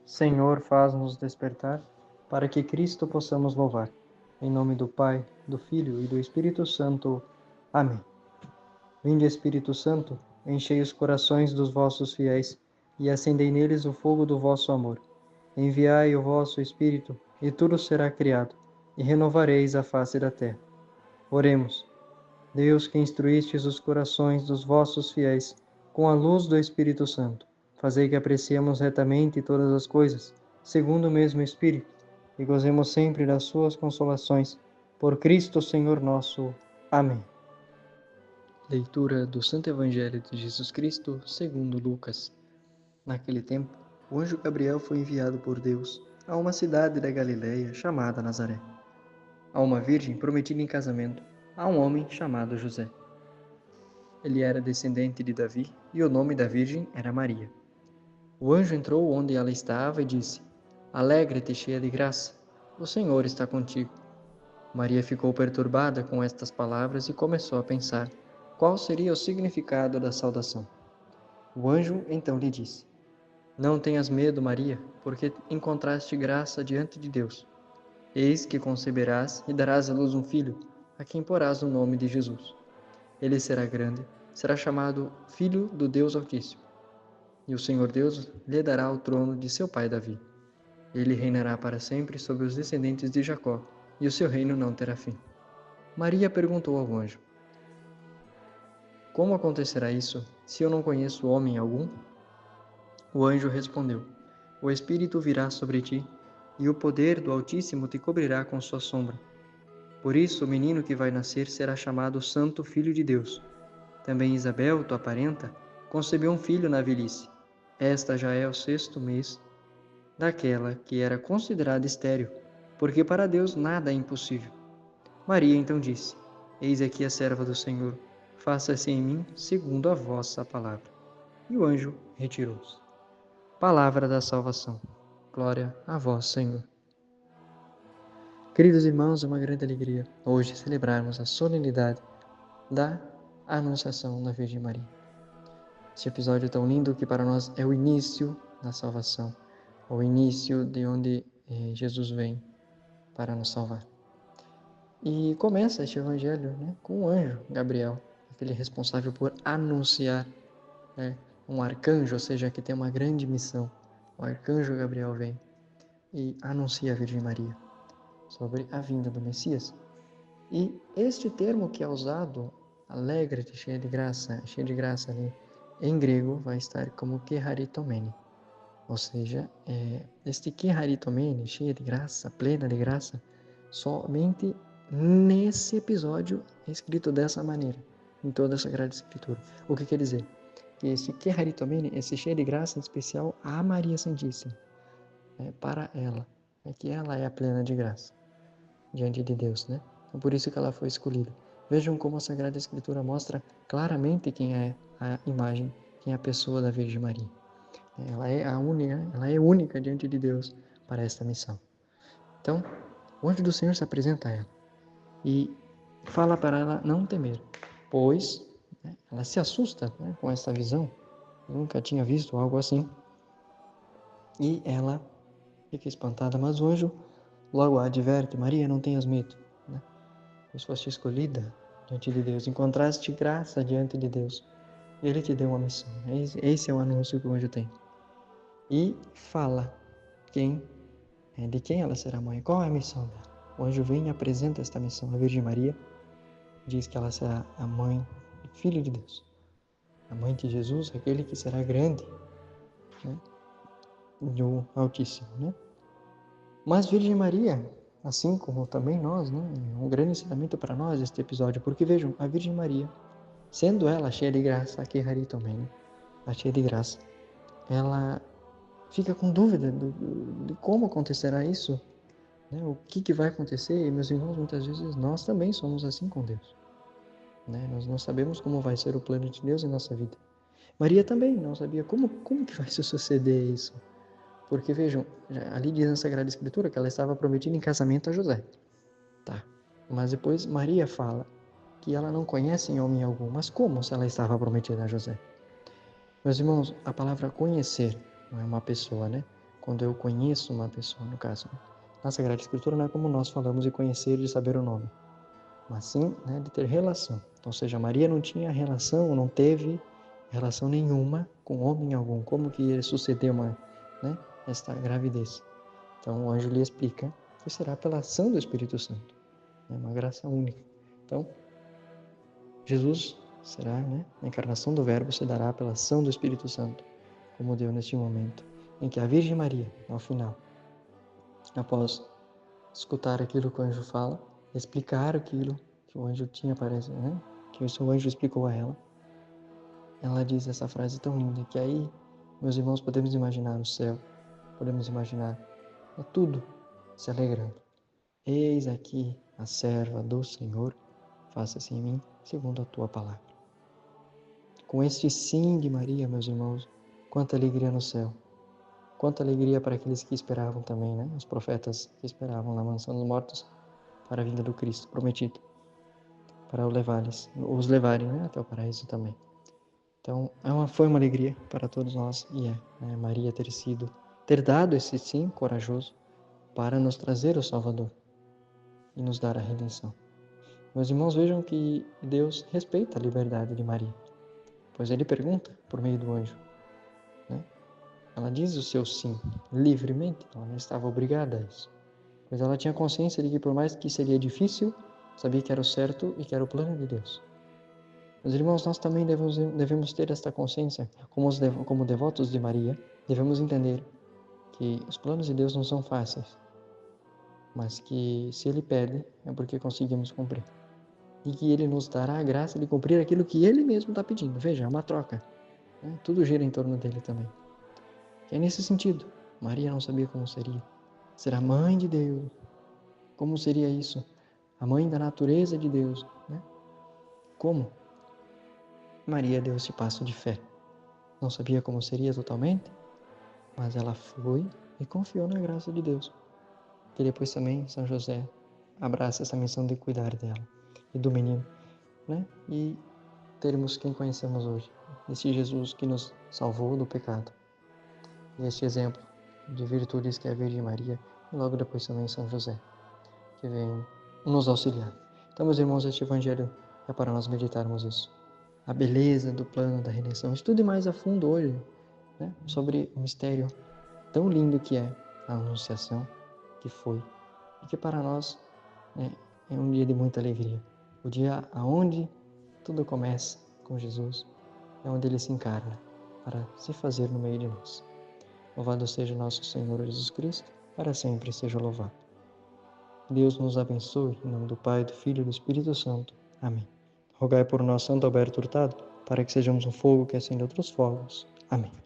Senhor, faz-nos despertar, para que Cristo possamos louvar. Em nome do Pai, do Filho e do Espírito Santo. Amém. Vinde, Espírito Santo, enchei os corações dos vossos fiéis e acendei neles o fogo do vosso amor. Enviai o vosso Espírito, e tudo será criado, e renovareis a face da terra. Oremos. Deus, que instruístes os corações dos vossos fiéis com a luz do Espírito Santo, fazei que apreciemos retamente todas as coisas, segundo o mesmo Espírito, e gozemos sempre das suas consolações. Por Cristo Senhor nosso. Amém. Leitura do Santo Evangelho de Jesus Cristo, segundo Lucas. Naquele tempo, o anjo Gabriel foi enviado por Deus a uma cidade da Galiléia chamada Nazaré, a uma virgem prometida em casamento a um homem chamado José. Ele era descendente de Davi e o nome da virgem era Maria. O anjo entrou onde ela estava e disse: Alegre-te, cheia de graça, o Senhor está contigo. Maria ficou perturbada com estas palavras e começou a pensar qual seria o significado da saudação. O anjo então lhe disse: Não tenhas medo, Maria, porque encontraste graça diante de Deus. Eis que conceberás e darás à luz um filho, a quem porás o nome de Jesus. Ele será grande, será chamado Filho do Deus Altíssimo. E o Senhor Deus lhe dará o trono de seu pai Davi. Ele reinará para sempre sobre os descendentes de Jacó, e o seu reino não terá fim. Maria perguntou ao anjo: Como acontecerá isso, se eu não conheço homem algum? O anjo respondeu: O Espírito virá sobre ti, e o poder do Altíssimo te cobrirá com sua sombra. Por isso, o menino que vai nascer será chamado Santo Filho de Deus. Também Isabel, tua parenta, concebeu um filho na velhice. Esta já é o 6º mês daquela que era considerada estéril, porque para Deus nada é impossível. Maria então disse: Eis aqui a serva do Senhor, faça-se em mim segundo a vossa palavra. E o anjo retirou-se. Palavra da salvação. Glória a vós, Senhor. Queridos irmãos, é uma grande alegria hoje celebrarmos a solenidade da Anunciação da Virgem Maria. Este episódio tão lindo que para nós é o início da salvação, o início de onde Jesus vem para nos salvar. E começa este evangelho, com o anjo Gabriel, aquele responsável por anunciar, um arcanjo, ou seja, que tem uma grande missão. O arcanjo Gabriel vem e anuncia a Virgem Maria sobre a vinda do Messias. E este termo que é usado, alegre-te, cheia de graça ali, em grego vai estar como keharitomene. Ou seja, este keharitomene, cheia de graça, plena de graça, somente nesse episódio é escrito dessa maneira, em toda a Sagrada Escritura. O que quer dizer? Que esse keharitomene, esse cheia de graça, em especial a Maria Santíssima, para ela, que ela é a plena de graça diante de Deus, Então, por isso que ela foi escolhida. Vejam como a Sagrada Escritura mostra claramente quem é a imagem, quem é a pessoa da Virgem Maria. Ela é única diante de Deus para esta missão. Então, o anjo do Senhor se apresenta a ela e fala para ela não temer, pois ela se assusta com esta visão, nunca tinha visto algo assim, e ela fica espantada, mas o anjo logo a adverte: Maria, não tenhas medo, pois foste escolhida diante de Deus, encontraste graça diante de Deus, Ele te deu uma missão. Esse é o anúncio que o anjo tem. E fala de quem ela será mãe, qual é a missão dela. O anjo vem e apresenta esta missão à Virgem Maria, diz que ela será a mãe do Filho de Deus, a mãe de Jesus, aquele que será grande, do Altíssimo, Mas Virgem Maria, assim como também nós, é um grande ensinamento para nós este episódio, porque vejam, a Virgem Maria, sendo ela cheia de graça, aqui também, a cheia de graça, ela fica com dúvida de como acontecerá isso, o que vai acontecer. E, meus irmãos, muitas vezes nós também somos assim com Deus, nós não sabemos como vai ser o plano de Deus em nossa vida. Maria também não sabia como que vai se suceder isso, porque vejam, ali diz na Sagrada Escritura que ela estava prometida em casamento a José, mas depois Maria fala que ela não conhece em homem algum. Mas como se ela estava prometida a José? Meus irmãos, a palavra conhecer não é uma pessoa, quando eu conheço uma pessoa, no caso. Na Sagrada Escritura não é como nós falamos de conhecer, de saber o nome, mas sim, né, de ter relação. Então, ou seja, Maria não tinha relação, não teve relação nenhuma com homem algum. Como que ia suceder esta gravidez? Então, o anjo lhe explica que será pela ação do Espírito Santo. É uma graça única. Então, Jesus será, a encarnação do Verbo se dará pela ação do Espírito Santo, como deu neste momento, em que a Virgem Maria, ao final, após escutar aquilo que o anjo fala, explicar aquilo que o anjo tinha para que o seu anjo explicou a ela diz essa frase tão linda, que aí, meus irmãos, podemos imaginar o céu, podemos imaginar tudo se alegrando. Eis aqui a serva do Senhor, faça-se em mim segundo a tua palavra. Com este sim de Maria, meus irmãos, quanta alegria no céu. Quanta alegria para aqueles que esperavam também, os profetas que esperavam na mansão dos mortos para a vinda do Cristo prometido, para os levarem até o paraíso também. Então, foi uma alegria para todos nós e Maria ter dado esse sim corajoso para nos trazer o Salvador e nos dar a redenção. Meus irmãos, vejam que Deus respeita a liberdade de Maria, pois ele pergunta por meio do anjo. Ela diz o seu sim livremente, ela não estava obrigada a isso, pois ela tinha consciência de que, por mais que seria difícil, sabia que era o certo e que era o plano de Deus. Meus irmãos, nós também devemos ter esta consciência, como devotos de Maria, devemos entender que os planos de Deus não são fáceis, mas que se Ele pede, é porque conseguimos cumprir. E que Ele nos dará a graça de cumprir aquilo que Ele mesmo está pedindo. Veja, é uma troca. Tudo gira em torno dele também. E é nesse sentido. Maria não sabia como seria. Ser a mãe de Deus. Como seria isso? A mãe da natureza de Deus. Como? Maria deu esse passo de fé. Não sabia como seria totalmente, mas ela foi e confiou na graça de Deus. E depois também São José abraça essa missão de cuidar dela e do menino, E termos quem conhecemos hoje, esse Jesus que nos salvou do pecado. E este exemplo de virtudes que é a Virgem Maria e logo depois também São José, que vem nos auxiliar. Então, meus irmãos, este Evangelho é para nós meditarmos isso. A beleza do plano da redenção. Estude mais a fundo hoje, sobre o mistério tão lindo que é a Anunciação, que foi, e que para nós é um dia de muita alegria. O dia aonde tudo começa com Jesus, é onde Ele se encarna para se fazer no meio de nós. Louvado seja nosso Senhor Jesus Cristo, para sempre seja louvado. Deus nos abençoe, em nome do Pai, do Filho e do Espírito Santo. Amém. Rogai por nós, Santo Alberto Hurtado, para que sejamos um fogo que acende outros fogos. Amém.